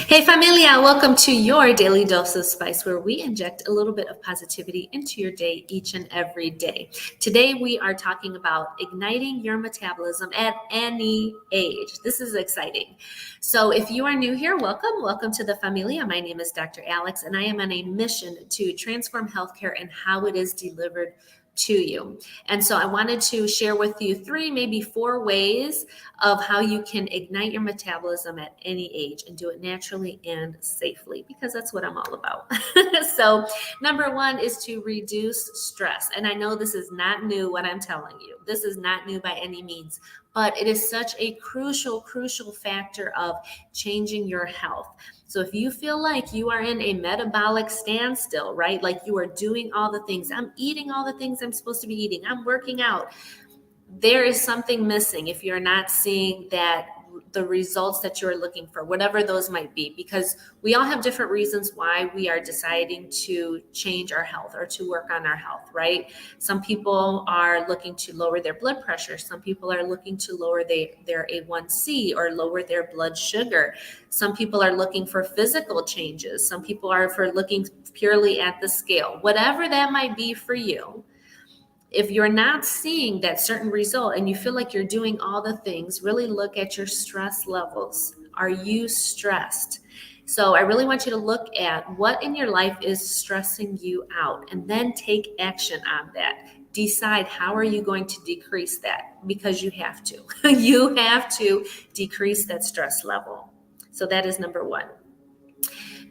Hey familia, welcome to your daily dose of spice, where we inject a little bit of positivity into your day each and every day. Today we are talking about igniting your metabolism at any age. This is exciting. So if you are new here, welcome to the familia. My name is Dr. Alex, and I am on a mission to transform healthcare and how it is delivered to you. And so I wanted to share with you 3, maybe 4 ways of how you can ignite your metabolism at any age and do it naturally and safely, because that's what I'm all about. So number 1 is to reduce stress. And I know this is not new, what I'm telling you. This is not new by any means, but it is such a crucial factor of changing your health. So if you feel like you are in a metabolic standstill, right? Like you are doing all the things, I'm eating all the things I'm supposed to be eating, I'm working out, there is something missing if you're not seeing the results that you're looking for, whatever those might be, because we all have different reasons why we are deciding to change our health or to work on our health, right? Some people are looking to lower their blood pressure. Some people are looking to lower their A1C or lower their blood sugar. Some people are looking for physical changes. Some people are looking purely at the scale. Whatever that might be for you, if you're not seeing that certain result and you feel like you're doing all the things, really look at your stress levels. Are you stressed? So I really want you to look at what in your life is stressing you out, and then take action on that. Decide how are you going to decrease that, because you have to. You have to decrease that stress level. So that is number 1.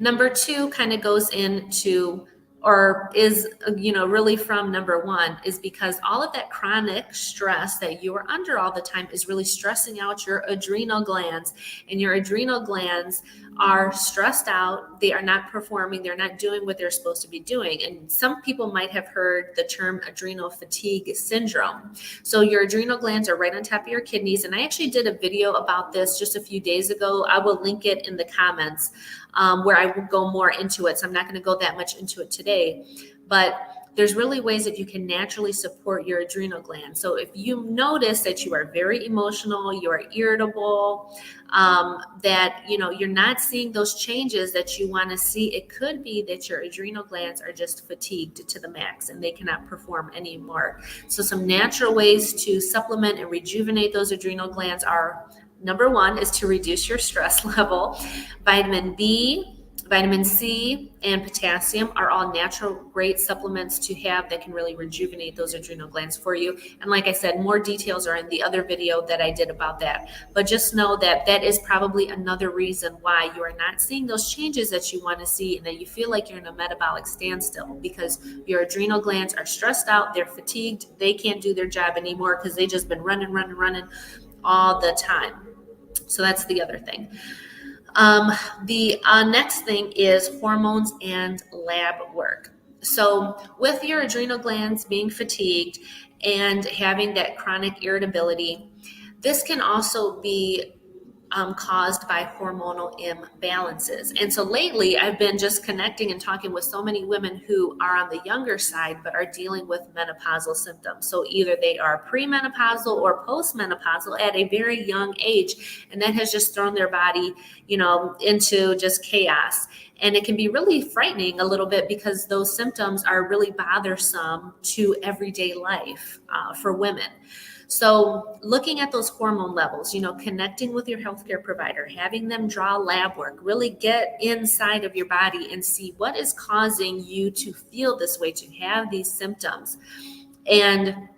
Number 2 kind of goes into, or is, really from number 1, is because all of that chronic stress that you are under all the time is really stressing out your adrenal glands, and your adrenal glands are stressed out. They are not performing. They're not doing what they're supposed to be doing. And some people might have heard the term adrenal fatigue syndrome. So your adrenal glands are right on top of your kidneys. And I actually did a video about this just a few days ago. I will link it in the comments, where I will go more into it. So I'm not going to go that much into it today, but there's really ways that you can naturally support your adrenal glands. So if you notice that you are very emotional, you are irritable, that you're not seeing those changes that you want to see, it could be that your adrenal glands are just fatigued to the max and they cannot perform anymore. So some natural ways to supplement and rejuvenate those adrenal glands are, number 1 is to reduce your stress level. Vitamin B, vitamin C, and potassium are all natural, great supplements to have that can really rejuvenate those adrenal glands for you. And like I said, more details are in the other video that I did about that. But just know that that is probably another reason why you are not seeing those changes that you want to see, and that you feel like you're in a metabolic standstill, because your adrenal glands are stressed out, they're fatigued, they can't do their job anymore because they've just been running all the time. So that's the other thing. The next thing is hormones and lab work. So with your adrenal glands being fatigued and having that chronic irritability, this can also be caused by hormonal imbalances. And so lately I've been just connecting and talking with so many women who are on the younger side but are dealing with menopausal symptoms. So either they are premenopausal or postmenopausal at a very young age, and that has just thrown their body, into just chaos. And it can be really frightening a little bit, because those symptoms are really bothersome to everyday life for women. So looking at those hormone levels, connecting with your healthcare provider, having them draw lab work, really get inside of your body and see what is causing you to feel this way, to have these symptoms. And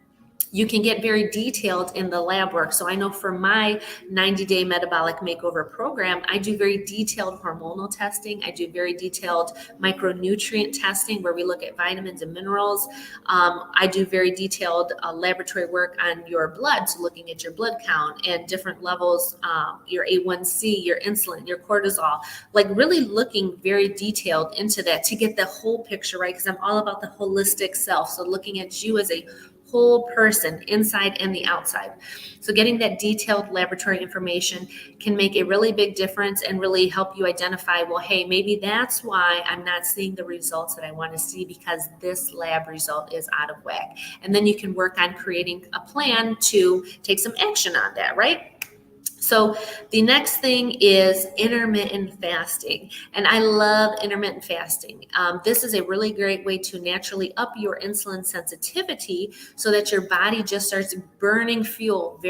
you can get very detailed in the lab work. So I know for my 90-day metabolic makeover program, I do very detailed hormonal testing. I do very detailed micronutrient testing where we look at vitamins and minerals. I do very detailed laboratory work on your blood, so looking at your blood count and different levels, your A1C, your insulin, your cortisol, like really looking very detailed into that to get the whole picture, right? Because I'm all about the holistic self. So looking at you as a whole person, inside and the outside. So getting that detailed laboratory information can make a really big difference and really help you identify, well, hey, maybe that's why I'm not seeing the results that I want to see, because this lab result is out of whack. And then you can work on creating a plan to take some action on that, right? So the next thing is intermittent fasting. And I love intermittent fasting. This is a really great way to naturally up your insulin sensitivity so that your body just starts burning fuel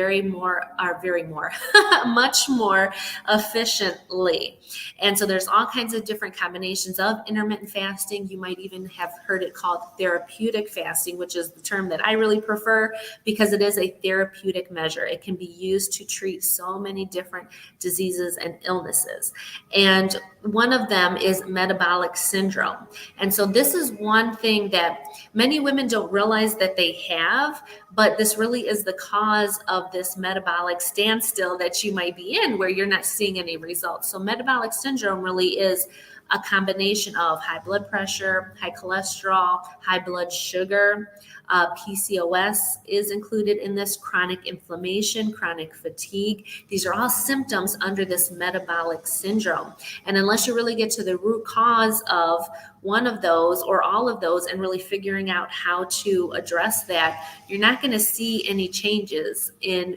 much more efficiently. And so there's all kinds of different combinations of intermittent fasting. You might even have heard it called therapeutic fasting, which is the term that I really prefer because it is a therapeutic measure. It can be used to treat so many different diseases and illnesses. And one of them is metabolic syndrome. And so this is one thing that many women don't realize that they have, but this really is the cause of this metabolic standstill that you might be in where you're not seeing any results. So metabolic syndrome really is a combination of high blood pressure, high cholesterol, high blood sugar. PCOS is included in this, chronic inflammation, chronic fatigue. These are all symptoms under this metabolic syndrome. And unless you really get to the root cause of one of those or all of those and really figuring out how to address that, you're not going to see any changes in,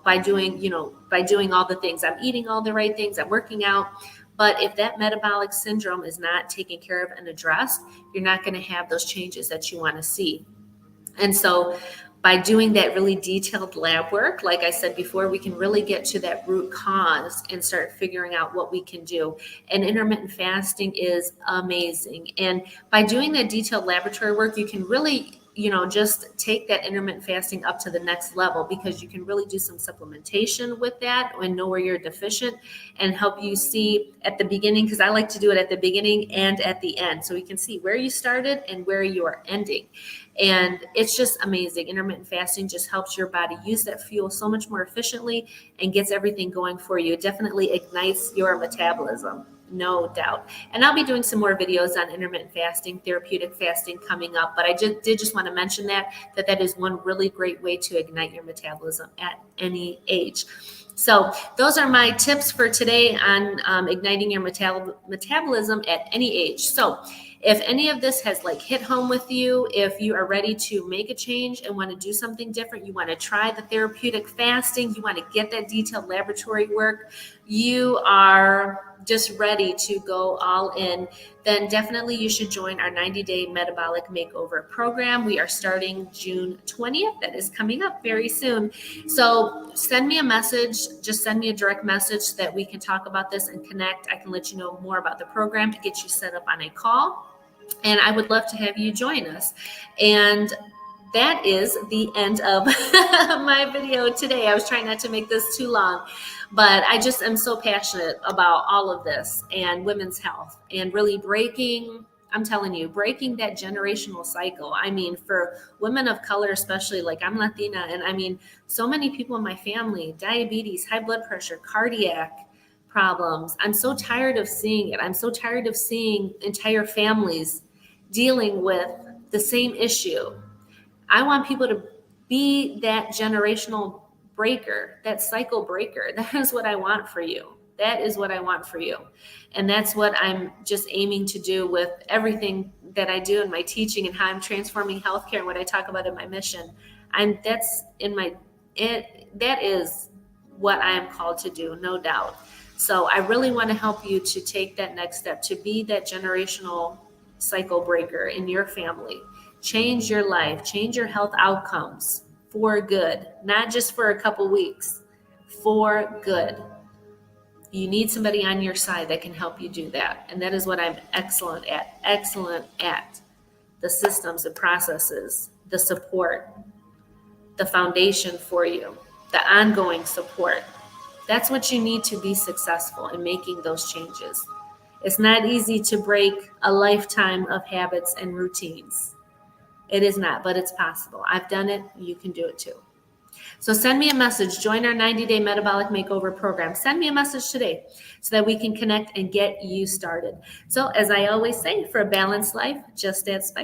by doing all the things. I'm eating all the right things, I'm working out. But if that metabolic syndrome is not taken care of and addressed, you're not going to have those changes that you want to see. And so by doing that really detailed lab work, like I said before, we can really get to that root cause and start figuring out what we can do. And intermittent fasting is amazing. And by doing that detailed laboratory work, you can really just take that intermittent fasting up to the next level because you can really do some supplementation with that and know where you're deficient and help you see at the beginning, because I like to do it at the beginning and at the end. So you can see where you started and where you are ending. And it's just amazing. Intermittent fasting just helps your body use that fuel so much more efficiently and gets everything going for you. It definitely ignites your metabolism. No doubt. And I'll be doing some more videos on intermittent fasting, therapeutic fasting coming up, but I just want to mention that is one really great way to ignite your metabolism at any age. So those are my tips for today on igniting your metabolism at any age. So if any of this has hit home with you, if you are ready to make a change and want to do something different, you want to try the therapeutic fasting, you want to get that detailed laboratory work, you are just ready to go all in, then definitely you should join our 90-day Metabolic Makeover program. We are starting June 20th. That is coming up very soon. So send me a message, just send me a direct message so that we can talk about this and connect. I can let you know more about the program to get you set up on a call. And I would love to have you join us. And that is the end of my video today. I was trying not to make this too long, but I just am so passionate about all of this and women's health and really breaking that generational cycle. I mean, for women of color, especially, I'm Latina, and so many people in my family, diabetes, high blood pressure, cardiac problems. I'm so tired of seeing it. I'm so tired of seeing entire families dealing with the same issue. I want people to be that generational breaker, that cycle breaker. That is what I want for you. That is what I want for you. And that's what I'm just aiming to do with everything that I do in my teaching and how I'm transforming healthcare and what I talk about in my mission. That is what I am called to do, no doubt. So I really want to help you to take that next step, to be that generational cycle breaker in your family. Change your life, change your health outcomes for good, not just for a couple weeks, for good. You need somebody on your side that can help you do that. And that is what I'm excellent at. The systems, the processes, the support, the foundation for you, the ongoing support. That's what you need to be successful in making those changes. It's not easy to break a lifetime of habits and routines. It is not, but it's possible. I've done it. You can do it too. So send me a message. Join our 90-day Metabolic Makeover program. Send me a message today so that we can connect and get you started. So as I always say, for a balanced life, just add spice.